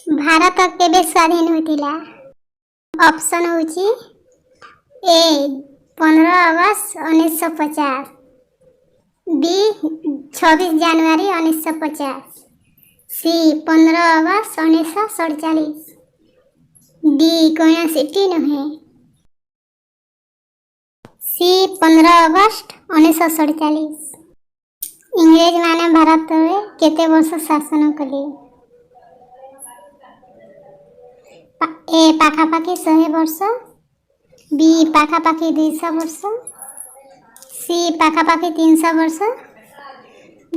भारत केबे स्वाधीन होतिला? ऑप्शन होची ए 15 अगस्त 1950, बी 26 जनवरी 1950, सी 15 अगस्त 1947, डी कौनसीटी नुहे, सी 15 अगस्त 1947। इंग्रेज माने भारत में केते वर्ष शासन कले? ए पाखापाखि 100 वर्ष, बी पाखापाखि 200 वर्ष, सी पाखापाखि 300 वर्ष,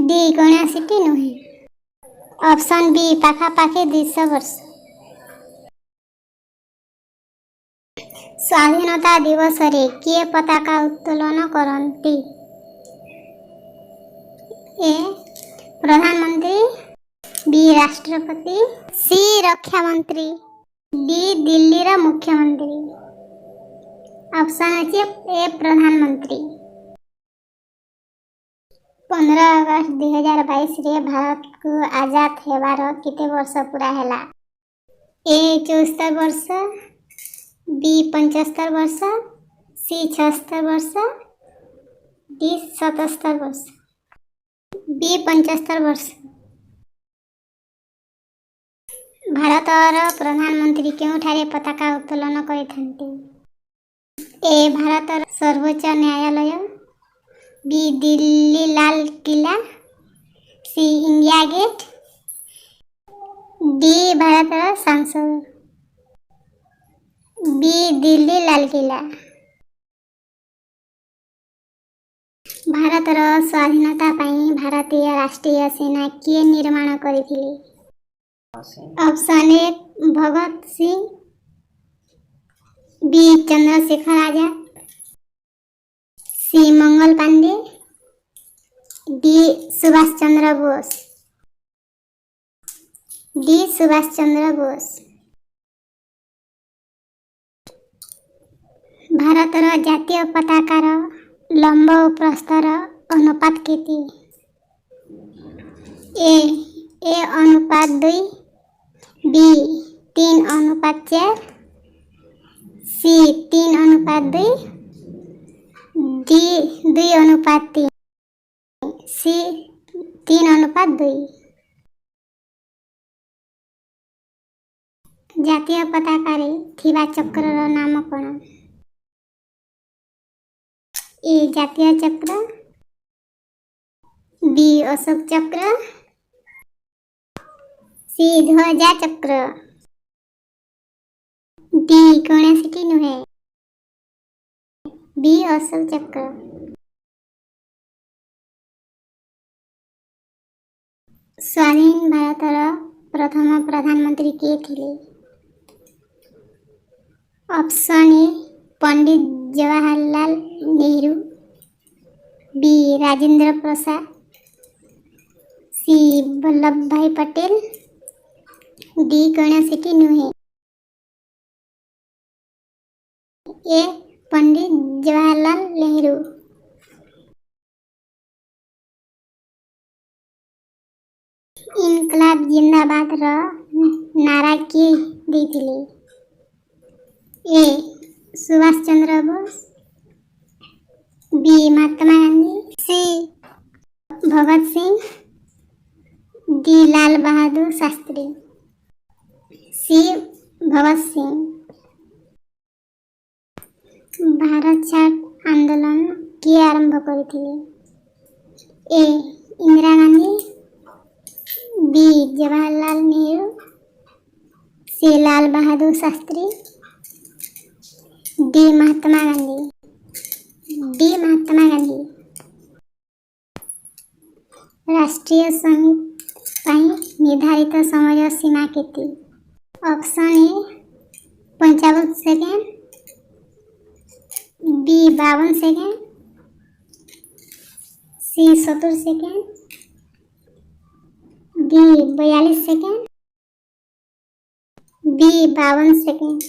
डी कौनसीटी नुहे। ऑप्शन बी पाखापाखि 200 वर्ष। स्वाधीनता दिवस रे किए पताका उत्तोलन करती? ए प्रधानमंत्री, बी राष्ट्रपति, सी रक्षा मंत्री, डी दिल्ली रा मुख्यमंत्री। ऑप्शन अच्छे ए प्रधानमंत्री। 15 अगस्त 2022 रे भारत को आजाद हेबार केते वर्ष पूरा हैला? ए 74 वर्ष, बी 75 वर्ष, सी 76 वर्ष, डी 77 वर्ष, बी 75 वर्ष। भारतर प्रधानमंत्री केउठारे पताका उत्तोलन करिथांती? ए भारतर सर्वोच्च न्यायालय, बी दिल्ली लाल किला, सी इंडिया गेट, डी भारतर संसद, बी दिल्ली लाल किला। भारतर स्वाधीनता पाई भारतीय राष्ट्रीय सेना किए निर्माण करिथिले? Option A Bhagat Singh, B Chandrashekhar Azad, C Mangal Pandey, D Subhash Chandra Bose, D Subhash Chandra Bose. भारतर जातीय पताकार लंब और प्रस्तर अनुपात केते? ए अनुपात 2, बी 3 अनुपात 4, सी 3 अनुपात 2, डी 2 अनुपात 3, सी 3 अनुपात 2। जातीय पताकारे थिबा चक्रर नाम कौन? ए जातीय चक्र, बी अशोक चक्र, सी ध्वजा चक्र, डी कौनसीटी नुहे, बी अशोक चक्र। स्वाधीन भारतर प्रथम प्रधानमंत्री किए थिले? Option A Pandit Jawaharlal Nehru, B Rajendra Prasad, C Vallabh Bhai Patel, D कौनसीटी नुहे। ए पंडित जवाहरलाल नेहरू। इनकलाब जिंदाबाद रा नारा किए देथिले? A Subhash Chandra Bose, B Mahatma Gandhi, C Bhagat Singh, D Lal Bahadur Shastri, C Bhagat Singh. Bharat छाड़ आंदोलन किए आरंभ करथिले? A Indira Gandhi, B Jawaharlal Nehru, C Lal Bahadur Shastri, D Mahatma Gandhi, D Mahatma Gandhi. राष्ट्रीय संगीत पाई निर्धारित समय सीमा केते? Option A 55 second, B 52 second, C 70 second, D 42 second, B 52 second.